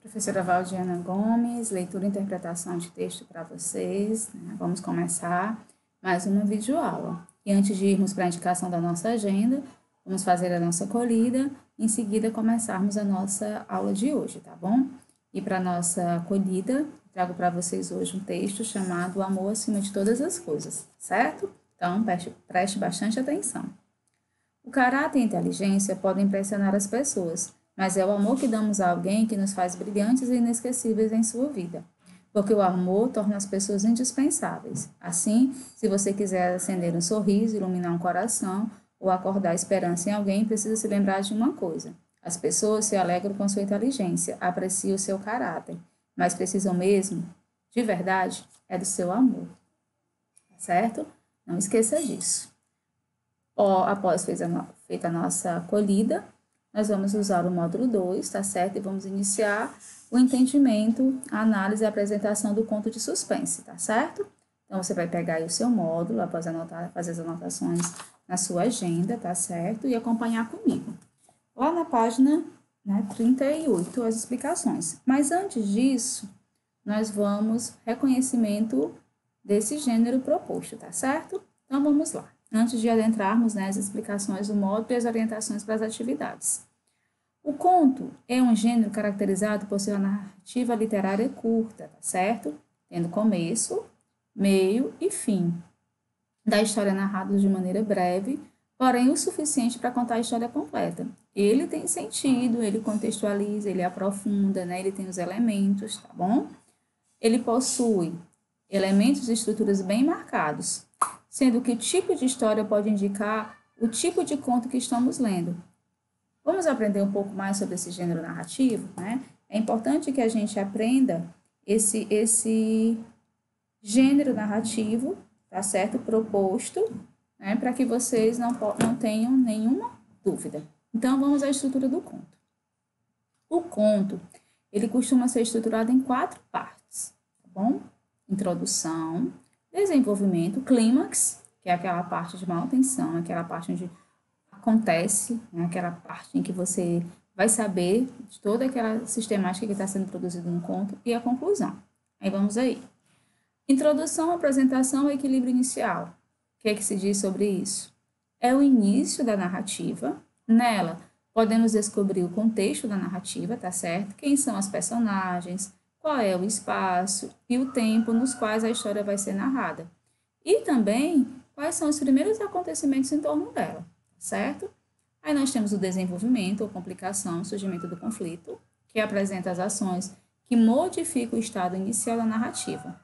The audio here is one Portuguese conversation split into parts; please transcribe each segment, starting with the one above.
Professora Valdiana Gomes, leitura e interpretação de texto para vocês, né? Vamos começar mais uma videoaula. E antes de irmos para a indicação da nossa agenda, vamos fazer a nossa acolhida, em seguida começarmos a nossa aula de hoje, tá bom? E para a nossa acolhida, trago para vocês hoje um texto chamado O Amor Acima de Todas as Coisas, certo? Então, preste bastante atenção. O caráter e a inteligência podem impressionar as pessoas, mas é o amor que damos a alguém que nos faz brilhantes e inesquecíveis em sua vida. Porque o amor torna as pessoas indispensáveis. Assim, se você quiser acender um sorriso, iluminar um coração ou acordar esperança em alguém, precisa se lembrar de uma coisa. As pessoas se alegram com sua inteligência, apreciam o seu caráter, mas precisam mesmo, de verdade, é do seu amor. Certo? Não esqueça disso. Após feita a nossa acolhida, nós vamos usar o módulo 2, tá certo? E vamos iniciar o entendimento, a análise e a apresentação do conto de suspense, tá certo? Então, você vai pegar aí o seu módulo, após fazer as anotações na sua agenda, tá certo? E acompanhar comigo. Lá na página 38, as explicações. Mas antes disso, nós vamos reconhecimento desse gênero proposto, tá certo? Então, vamos lá. Antes de adentrarmos nas explicações do módulo e as orientações para as atividades. O conto é um gênero caracterizado por sua narrativa literária curta, tá certo? Tendo começo, meio e fim. Da história narrada de maneira breve, porém o suficiente para contar a história completa. Ele tem sentido, ele contextualiza, ele aprofunda, né? Ele tem os elementos, tá bom? Ele possui elementos e estruturas bem marcados, sendo que o tipo de história pode indicar o tipo de conto que estamos lendo. Vamos aprender um pouco mais sobre esse gênero narrativo, né? É importante que a gente aprenda esse gênero narrativo, tá certo? Proposto, né? Para que vocês não tenham nenhuma dúvida. Então, vamos à estrutura do conto. O conto, ele costuma ser estruturado em 4 partes, tá bom? Introdução, desenvolvimento, clímax, que é aquela parte de maior tensão, aquela parte onde acontece, né, aquela parte em que você vai saber de toda aquela sistemática que está sendo produzida no conto e a conclusão. Aí vamos aí. Introdução, apresentação e equilíbrio inicial. O que é que se diz sobre isso? É o início da narrativa. Nela, podemos descobrir o contexto da narrativa, tá certo? Quem são as personagens, qual é o espaço e o tempo nos quais a história vai ser narrada. E também quais são os primeiros acontecimentos em torno dela, certo? Aí nós temos o desenvolvimento ou complicação, surgimento do conflito, que apresenta as ações que modificam o estado inicial da narrativa.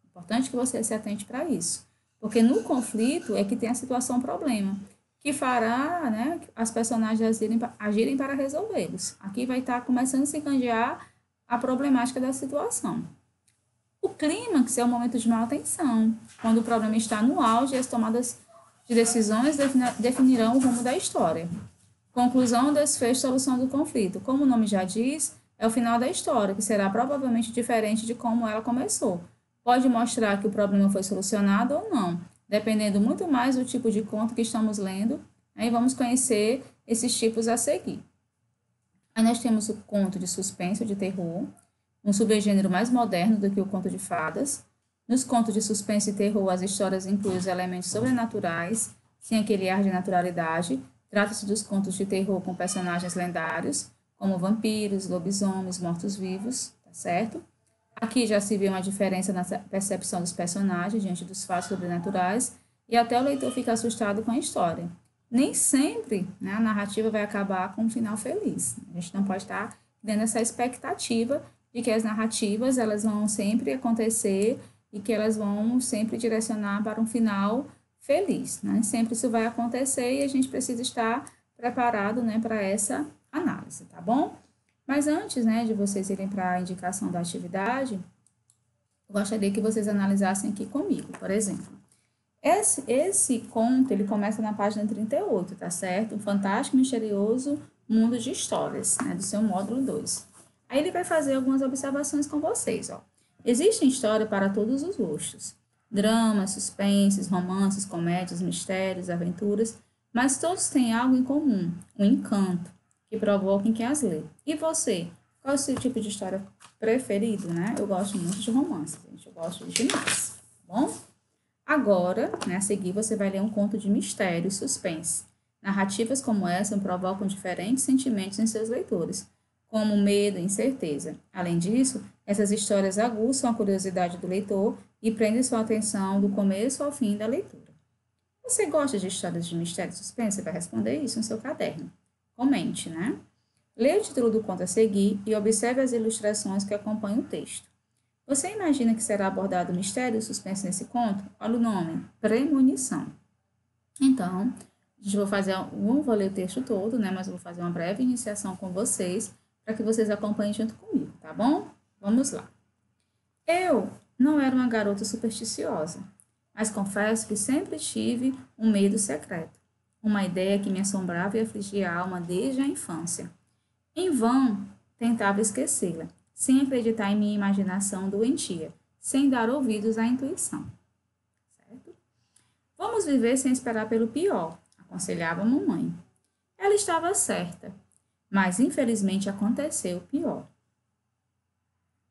Importante que você se atente para isso, porque no conflito é que tem a situação problema, que fará, né, as personagens agirem para resolvê-los. Aqui vai estar começando a se encandear a problemática da situação. O clímax é o momento de maior tensão, quando o problema está no auge e as tomadas de decisões definirão o rumo da história. Conclusão, desfecho, solução do conflito. Como o nome já diz, é o final da história, que será provavelmente diferente de como ela começou. Pode mostrar que o problema foi solucionado ou não, dependendo muito mais do tipo de conto que estamos lendo. Aí vamos conhecer esses tipos a seguir. Aí nós temos o conto de suspense ou de terror, um subgênero mais moderno do que o conto de fadas. Nos contos de suspense e terror, as histórias incluem os elementos sobrenaturais, sem aquele ar de naturalidade. Trata-se dos contos de terror com personagens lendários, como vampiros, lobisomens, mortos-vivos, tá certo? Aqui já se vê uma diferença na percepção dos personagens diante dos fatos sobrenaturais e até o leitor fica assustado com a história. Nem sempre, né, a narrativa vai acabar com um final feliz. A gente não pode estar dando essa expectativa de que as narrativas elas vão sempre acontecer e que elas vão sempre direcionar para um final feliz. Né? Sempre isso vai acontecer e a gente precisa estar preparado, né, para essa análise, tá bom? Mas antes, né, de vocês irem para a indicação da atividade, eu gostaria que vocês analisassem aqui comigo, por exemplo. Esse conto, ele começa na página 38, tá certo? Um fantástico, misterioso mundo de histórias, né, do seu módulo 2. Aí ele vai fazer algumas observações com vocês, ó. Existe história para todos os gostos. Dramas, suspenses, romances, comédias, mistérios, aventuras, mas todos têm algo em comum, um encanto, que provoca em quem as lê. E você, Qual é o seu tipo de história preferido, né? Eu gosto muito de romance, gente. Eu gosto demais, tá bom? Agora, né, a seguir, você vai ler um conto de mistério e suspense. Narrativas como essa provocam diferentes sentimentos em seus leitores, como medo e incerteza. Além disso, essas histórias aguçam a curiosidade do leitor e prendem sua atenção do começo ao fim da leitura. Você gosta de histórias de mistério e suspense? Você vai responder isso no seu caderno. Comente, né? Leia o título do conto a seguir e observe as ilustrações que acompanham o texto. Você imagina que será abordado mistério e suspense nesse conto? Olha o nome, Premonição. Então, vou ler o texto todo, né? Mas eu vou fazer uma breve iniciação com vocês para que vocês acompanhem junto comigo, tá bom? Vamos lá. Eu não era uma garota supersticiosa, mas confesso que sempre tive um medo secreto, uma ideia que me assombrava e afligia a alma desde a infância. Em vão tentava esquecê-la, sem acreditar em minha imaginação doentia, sem dar ouvidos à intuição. Certo? Vamos viver sem esperar pelo pior, aconselhava a mamãe. Ela estava certa, mas infelizmente aconteceu o pior.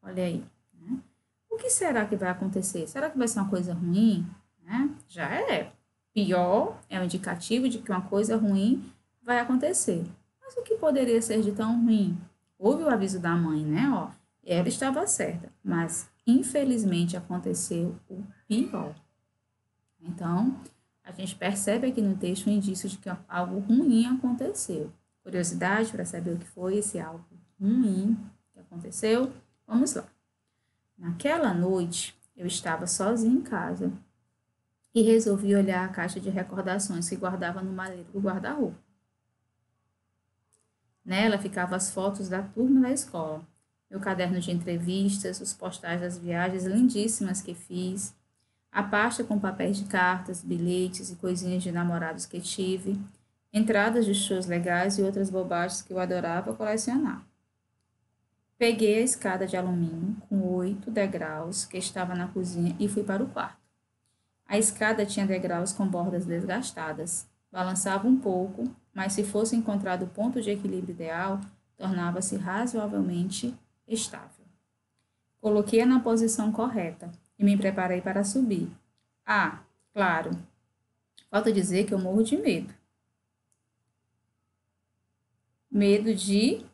Olha aí. Né? O que será que vai acontecer? Será que vai ser uma coisa ruim? Né? Já é. Pior é um indicativo de que uma coisa ruim vai acontecer. Mas o que poderia ser de tão ruim? Houve o aviso da mãe, né? Ó, ela estava certa, mas infelizmente aconteceu o pior. Então, a gente percebe aqui no texto um indício de que algo ruim aconteceu. Curiosidade para saber o que foi esse algo ruim que aconteceu? Vamos lá. Naquela noite, eu estava sozinha em casa e resolvi olhar a caixa de recordações que guardava no malheiro do guarda-roupa. Nela ficavam as fotos da turma da escola, meu caderno de entrevistas, os postais das viagens lindíssimas que fiz, a pasta com papéis de cartas, bilhetes e coisinhas de namorados que tive, entradas de shows legais e outras bobagens que eu adorava colecionar. Peguei a escada de alumínio com 8 degraus que estava na cozinha e fui para o quarto. A escada tinha degraus com bordas desgastadas. Balançava um pouco, mas se fosse encontrado o ponto de equilíbrio ideal, tornava-se razoavelmente estável. Coloquei-a na posição correta e me preparei para subir. Ah, claro, falta dizer que eu morro de medo. Medo de...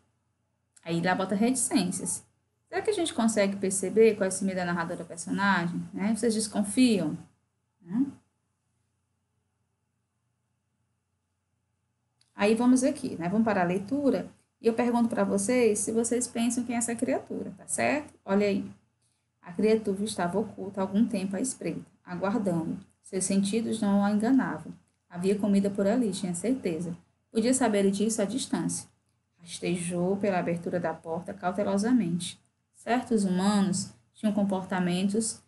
Aí lá bota reticências. Será que a gente consegue perceber qual é esse medo da narradora personagem? Né? Vocês desconfiam? Né? Aí vamos aqui, né? Vamos para a leitura. E eu pergunto para vocês se vocês pensam quem é essa criatura, tá certo? Olha aí. A criatura estava oculta há algum tempo à espreita, aguardando. Seus sentidos não a enganavam. Havia comida por ali, tinha certeza. Podia saber disso à distância. Rastejou pela abertura da porta cautelosamente. Certos humanos tinham comportamentos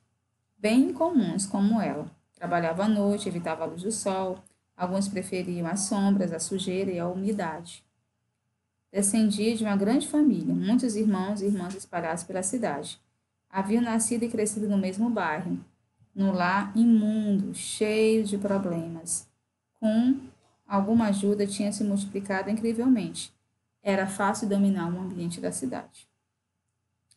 bem comuns, como ela. Trabalhava à noite, evitava a luz do sol. Alguns preferiam as sombras, a sujeira e a umidade. Descendia de uma grande família, muitos irmãos e irmãs espalhados pela cidade. Haviam nascido e crescido no mesmo bairro, no lar imundo, cheio de problemas. Com alguma ajuda, tinha se multiplicado incrivelmente. Era fácil dominar o ambiente da cidade.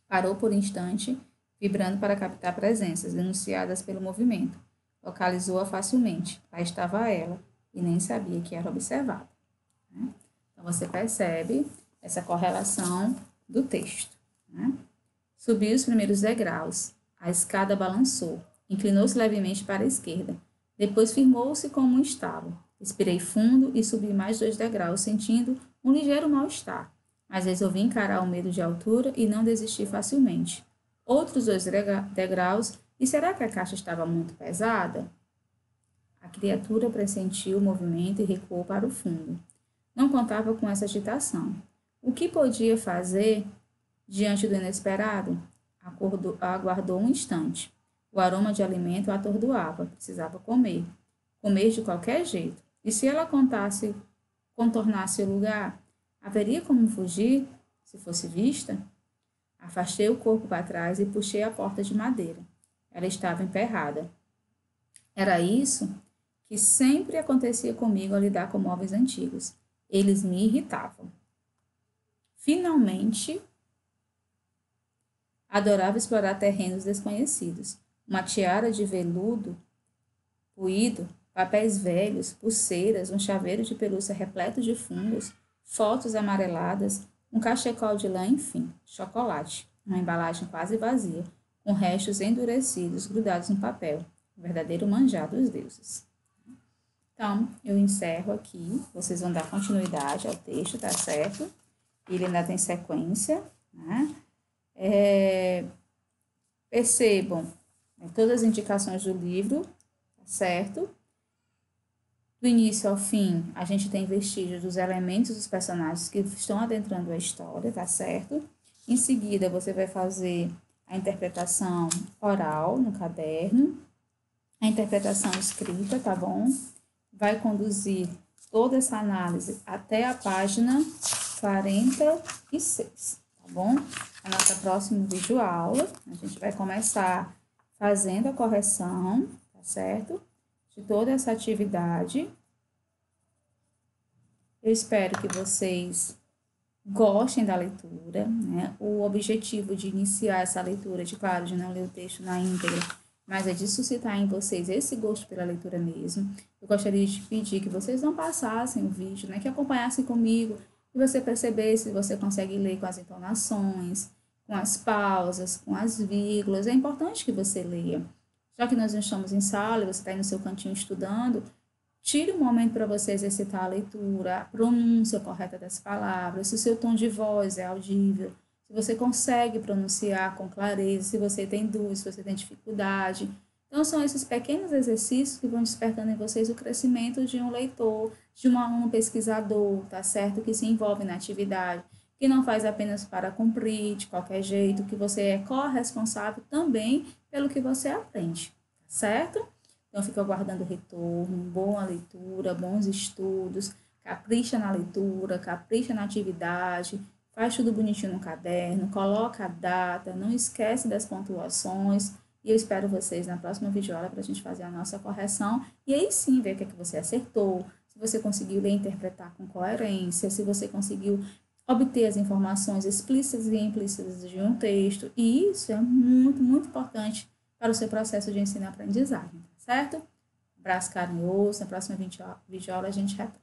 Parou por instante, vibrando para captar presenças denunciadas pelo movimento. Localizou-a facilmente. Lá estava ela, e nem sabia que era observada. Então, você percebe essa correlação do texto. Né? Subiu os primeiros degraus. A escada balançou. Inclinou-se levemente para a esquerda. Depois firmou-se como um estalo. Expirei fundo e subi mais 2 degraus, sentindo um ligeiro mal-estar. Mas resolvi encarar o medo de altura e não desistir facilmente. Outros 2 degraus. E será que a caixa estava muito pesada? A criatura pressentiu o movimento e recuou para o fundo. Não contava com essa agitação. O que podia fazer diante do inesperado? Aguardou um instante. O aroma de alimento a atordoava. Precisava comer. Comer de qualquer jeito. E se ela contornasse o lugar, haveria como fugir, se fosse vista? Afastei o corpo para trás e puxei a porta de madeira. Ela estava emperrada. Era isso que sempre acontecia comigo ao lidar com móveis antigos. Eles me irritavam. Finalmente, Adorava explorar terrenos desconhecidos. Uma tiara de veludo puído, papéis velhos, pulseiras, um chaveiro de pelúcia repleto de fungos, fotos amareladas, um cachecol de lã, enfim, chocolate, uma embalagem quase vazia, com restos endurecidos grudados no papel, um verdadeiro manjar dos deuses. Então, eu encerro aqui, vocês vão dar continuidade ao texto, tá certo? Ele ainda tem sequência, né? Percebam, né, todas as indicações do livro, tá certo? Do início ao fim, a gente tem vestígios dos elementos dos personagens que estão adentrando a história, tá certo? Em seguida, você vai fazer a interpretação oral no caderno, a interpretação escrita, tá bom? Vai conduzir toda essa análise até a página 46, tá bom? A nossa próxima videoaula, a gente vai começar fazendo a correção, tá certo? De toda essa atividade. Eu espero que vocês gostem da leitura, né? O objetivo de iniciar essa leitura, claro, de não ler o texto na íntegra, mas é de suscitar em vocês esse gosto pela leitura mesmo. Eu gostaria de pedir que vocês não passassem o vídeo, né? Que acompanhassem comigo e você percebesse se você consegue ler com as entonações, com as pausas, com as vírgulas. É importante que você leia. Já que nós não estamos em sala, você está aí no seu cantinho estudando, tire um momento para você exercitar a leitura, a pronúncia correta das palavras, se o seu tom de voz é audível, se você consegue pronunciar com clareza, se você tem dúvidas, se você tem dificuldade. Então, são esses pequenos exercícios que vão despertando em vocês o crescimento de um leitor, de um aluno pesquisador, tá certo? Que se envolve na atividade, que não faz apenas para cumprir de qualquer jeito, que você é corresponsável também pelo que você aprende, tá certo? Então, fica aguardando o retorno, boa leitura, bons estudos, capricha na leitura, capricha na atividade, faz tudo bonitinho no caderno, coloca a data, não esquece das pontuações. E eu espero vocês na próxima videoaula para a gente fazer a nossa correção. E aí sim ver o que é que você acertou, se você conseguiu ler e interpretar com coerência, se você conseguiu obter as informações explícitas e implícitas de um texto. E isso é muito, muito importante para o seu processo de ensino e aprendizagem, tá certo? Abraço carinhoso, na próxima videoaula a gente retorna.